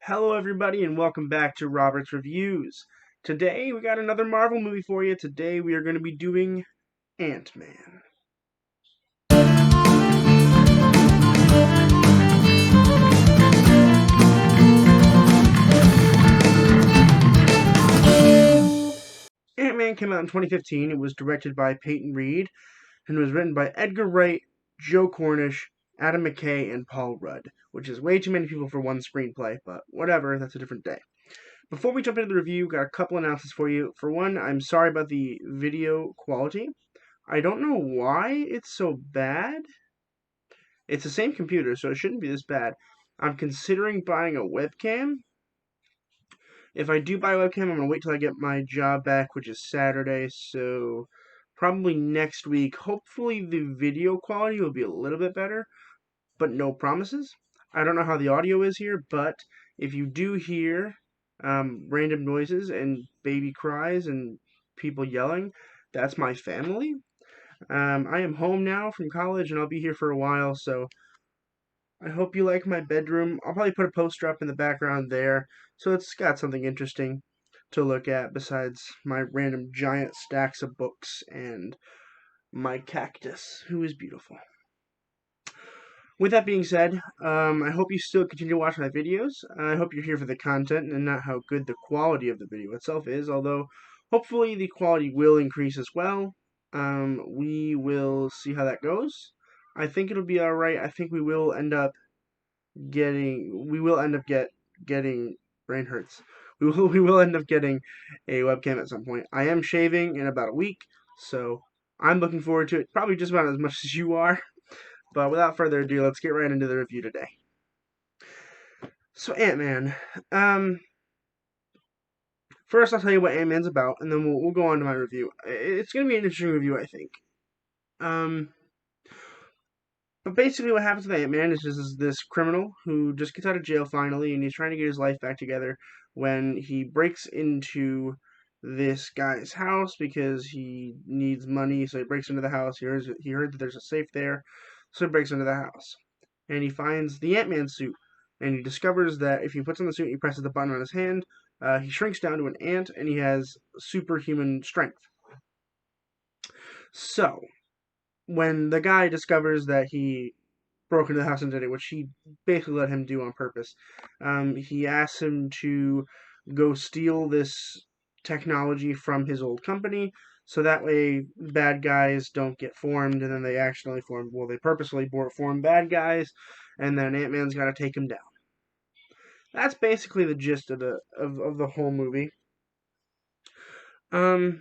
Hello, everybody, and welcome back to Robert's Reviews. Today, we got another Marvel movie for you. Today, we are going to be doing Ant-Man. Ant-Man came out in 2015. It was directed by Peyton Reed, and was written by Edgar Wright, Joe Cornish, Adam McKay, and Paul Rudd, which is way too many people for one screenplay, but whatever, that's a different day. Before we jump into the review, got a couple announcements for you. For one, I'm sorry about the video quality. I don't know why it's so bad. It's the same computer, so it shouldn't be this bad. I'm considering buying a webcam. If I do buy a webcam, I'm going to wait till I get my job back, which is Saturday, so probably next week. Hopefully the video quality will be a little bit better, but no promises. I don't know how the audio is here, but if you do hear random noises and baby cries and people yelling, that's my family. I am home now from college, and I'll be here for a while, so I hope you like my bedroom. I'll probably put a poster up in the background there, so it's got something interesting to look at besides my random giant stacks of books and my cactus, who is beautiful. With that being said, I hope you still continue to watch my videos. I hope you're here for the content and not how good the quality of the video itself is, although hopefully the quality will increase as well. We will see how that goes. I think it'll be alright. I think we will end up getting brain hurts. We will end up getting a webcam at some point. I am shaving in about a week, so I'm looking forward to it. Probably just about as much as you are. But without further ado, let's get right into the review today. So Ant-Man. First I'll tell you what Ant-Man's about, and then we'll go on to my review. It's gonna be an interesting review, I think. But basically what happens with Ant-Man is just this criminal who just gets out of jail finally, and he's trying to get his life back together when he breaks into this guy's house because he needs money, so he breaks into the house. He heard that there's a safe there, so he breaks into the house. And he finds the Ant-Man suit, and he discovers that if he puts on the suit and he presses the button on his hand, he shrinks down to an ant, and he has superhuman strength. So, when the guy discovers that he broke into the house and did it, which he basically let him do on purpose, he asks him to go steal this technology from his old company, so that way bad guys don't get formed, and then they accidentally form. Well, they purposely form bad guys, and then Ant-Man's got to take him down. That's basically the gist of the whole movie. I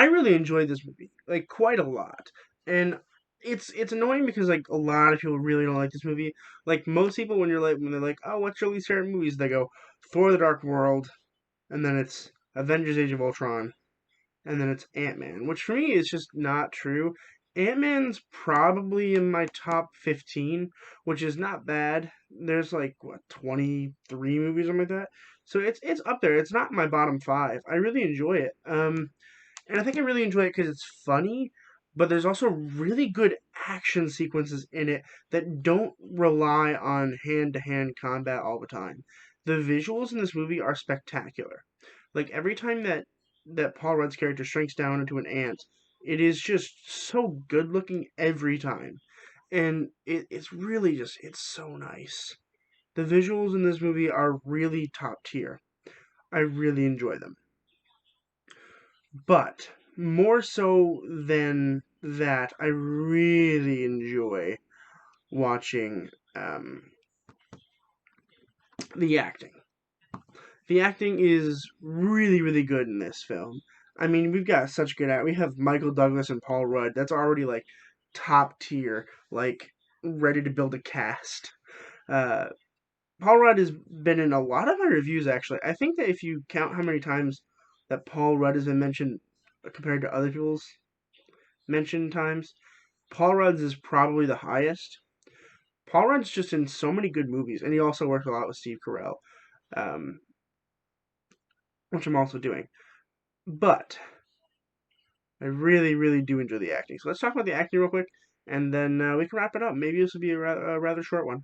really enjoyed this movie, like quite a lot, and it's annoying because like a lot of people really don't like this movie. Like most people, when they're like, oh, what's your least favorite movies? They go Thor: The Dark World, and then it's Avengers: Age of Ultron, and then it's Ant-Man, which for me is just not true. Ant-Man's probably in my top 15, which is not bad. There's like what 23 movies or something like that, so it's up there. It's not my bottom five. I really enjoy it. And I think I really enjoy it because it's funny, but there's also really good action sequences in it that don't rely on hand-to-hand combat all the time. The visuals in this movie are spectacular. Like every time that Paul Rudd's character shrinks down into an ant, it is just so good looking every time. And it's really just it's so nice. The visuals in this movie are really top tier. I really enjoy them. But more so than that, I really enjoy watching the acting. The acting is really, really good in this film. I mean, we've got such good We have Michael Douglas and Paul Rudd. That's already like top tier, like ready to build a cast. Uh, Paul Rudd has been in a lot of my reviews, actually. I think that if you count how many times that Paul Rudd has been mentioned compared to other people's mentioned times, Paul Rudd's is probably the highest. Paul Rudd's just in so many good movies, and he also worked a lot with Steve Carell, um, which I'm also doing. But I really, really do enjoy the acting. So let's talk about the acting real quick, and then we can wrap it up. Maybe this will be a rather short one.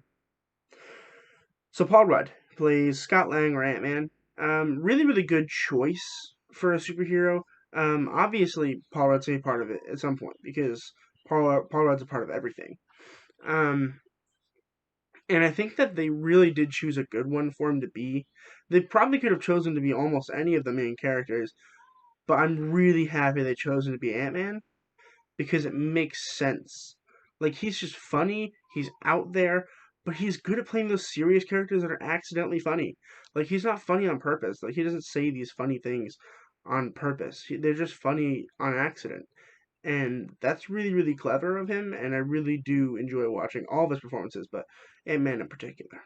So Paul Rudd plays Scott Lang or Ant-Man. Really, really good choice for a superhero. Obviously, Paul Rudd's a part of it at some point because Paul Rudd's a part of everything. Um, and I think that they really did choose a good one for him to be. They probably could have chosen to be almost any of the main characters, but I'm really happy they chose him to be Ant-Man because it makes sense. Like, he's just funny, he's out there, but he's good at playing those serious characters that are accidentally funny. Like, he's not funny on purpose. Like, he doesn't say these funny things on purpose. They're just funny on accident. And that's really, really clever of him, and I really do enjoy watching all of his performances, but Ant-Man in particular.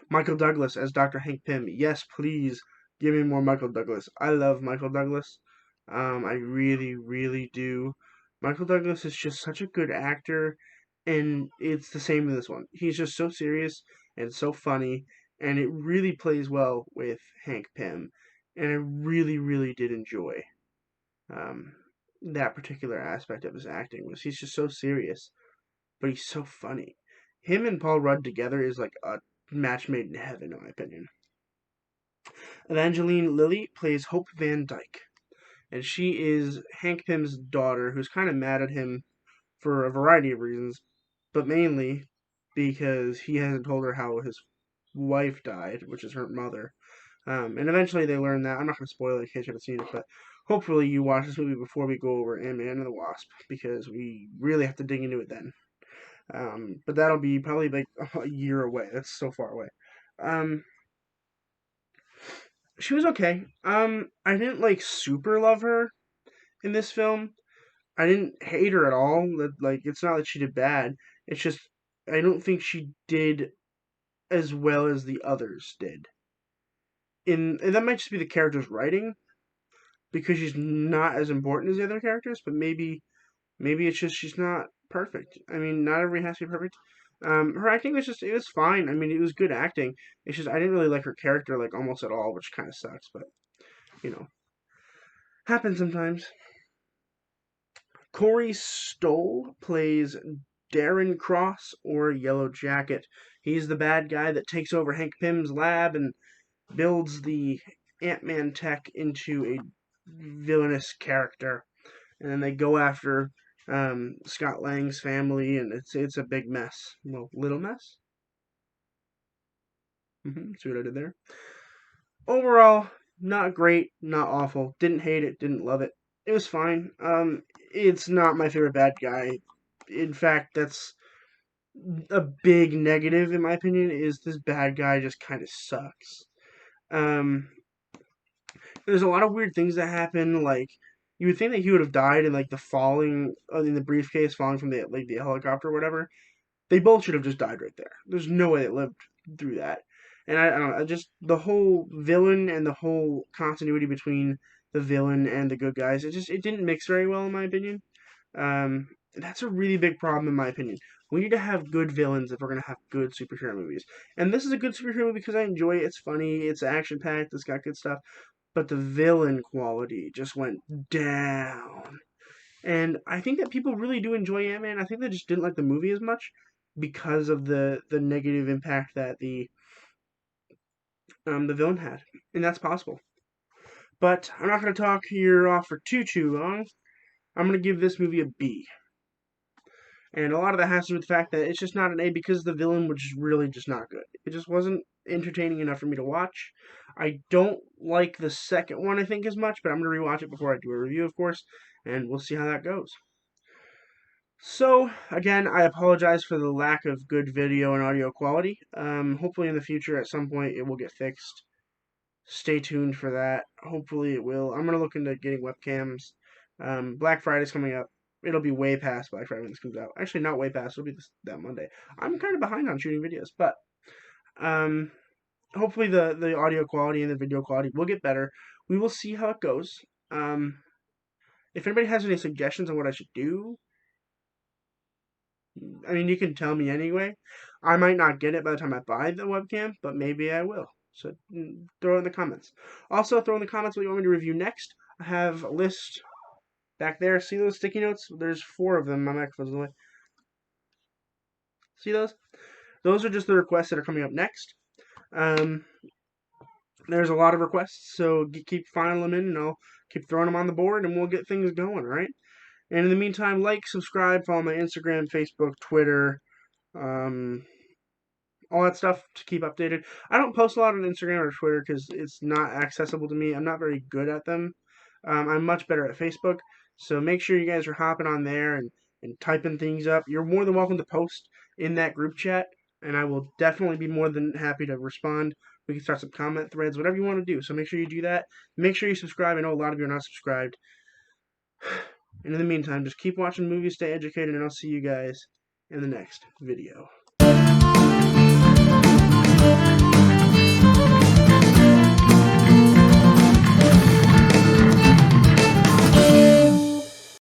Michael Douglas as Dr. Hank Pym. Yes, please give me more Michael Douglas. I love Michael Douglas. I really, really do. Michael Douglas is just such a good actor, and it's the same in this one. He's just so serious and so funny, and it really plays well with Hank Pym. And I really, really did enjoy um, that particular aspect of his acting. Was he's just so serious, but he's so funny. Him and Paul Rudd together is like a match made in heaven, in my opinion. Evangeline Lilly plays Hope Van Dyke, and she is Hank Pym's daughter, who's kind of mad at him for a variety of reasons, but mainly because he hasn't told her how his wife died, which is her mother. And eventually they learn that. I'm not going to spoil it in case you haven't seen it, but hopefully you watch this movie before we go over Ant-Man and the Wasp, because we really have to dig into it then. But that'll be probably like a year away. That's so far away. Um, she was okay. I didn't like super love her in this film. I didn't hate her at all. Like, it's not that she did bad. It's just I don't think she did as well as the others did. And that might just be the character's writing because she's not as important as the other characters. But maybe it's just she's not perfect. I mean, not everybody has to be perfect. Her acting was just it was fine. I mean, it was good acting. It's just I didn't really like her character like almost at all, which kind of sucks. But you know, happens sometimes. Corey Stoll plays Darren Cross or Yellow Jacket. He's the bad guy that takes over Hank Pym's lab and builds the Ant-Man tech into a villainous character. And then they go after Scott Lang's family, and it's a big mess. Well, little mess. See what I did there? Overall, not great, not awful. Didn't hate it, didn't love it. It was fine. It's not my favorite bad guy. In fact, that's a big negative in my opinion. Is this bad guy just kind of sucks? Um, there's a lot of weird things that happen. Like you would think that he would have died in like the falling in the briefcase, falling from the helicopter or whatever. They both should have just died right there. There's no way they lived through that. And I don't know, just the whole villain and the whole continuity between the villain and the good guys, it didn't mix very well in my opinion. That's a really big problem in my opinion. We need to have good villains if we're gonna have good superhero movies. And this is a good superhero movie because I enjoy it. It's funny, it's action packed, it's got good stuff. But the villain quality just went down. And I think that people really do enjoy Ant-Man. I think they just didn't like the movie as much because of the negative impact that the villain had, and that's possible. But I'm not going to talk here off for too long. I'm going to give this movie a B, and a lot of that has to do with the fact that it's just not an A because the villain was really just not good. It just wasn't entertaining enough for me to watch. I don't like the second one, I think, as much, but I'm going to rewatch it before I do a review, of course, and we'll see how that goes. So, again, I apologize for the lack of good video and audio quality. Hopefully in the future, at some point, it will get fixed. Stay tuned for that. Hopefully it will. I'm going to look into getting webcams. Black Friday's coming up. It'll be way past Black Friday when this comes out. Actually, not way past. It'll be that Monday. I'm kind of behind on shooting videos, but um, hopefully the audio quality and the video quality will get better. We will see how it goes. Um, if anybody has any suggestions on what I should do, I mean, you can tell me anyway. I might not get it by the time I buy the webcam, but maybe I will. So throw it in the comments. Also, throw in the comments what you want me to review next. I have a list back there. See those sticky notes? There's 4 of them. My microphone's in the way. See those? those are just the requests that are coming up next. There's a lot of requests, so keep filing them in, and I'll keep throwing them on the board, and we'll get things going, all right? And in the meantime, like, subscribe, follow my Instagram, Facebook, Twitter, all that stuff to keep updated. I don't post a lot on Instagram or Twitter because it's not accessible to me. I'm not very good at them. I'm much better at Facebook. So make sure you guys are hopping on there and typing things up. You're more than welcome to post in that group chat, and I will definitely be more than happy to respond. We can start some comment threads, whatever you want to do. So make sure you do that. Make sure you subscribe. I know a lot of you are not subscribed. And in the meantime, just keep watching movies, stay educated, and I'll see you guys in the next video.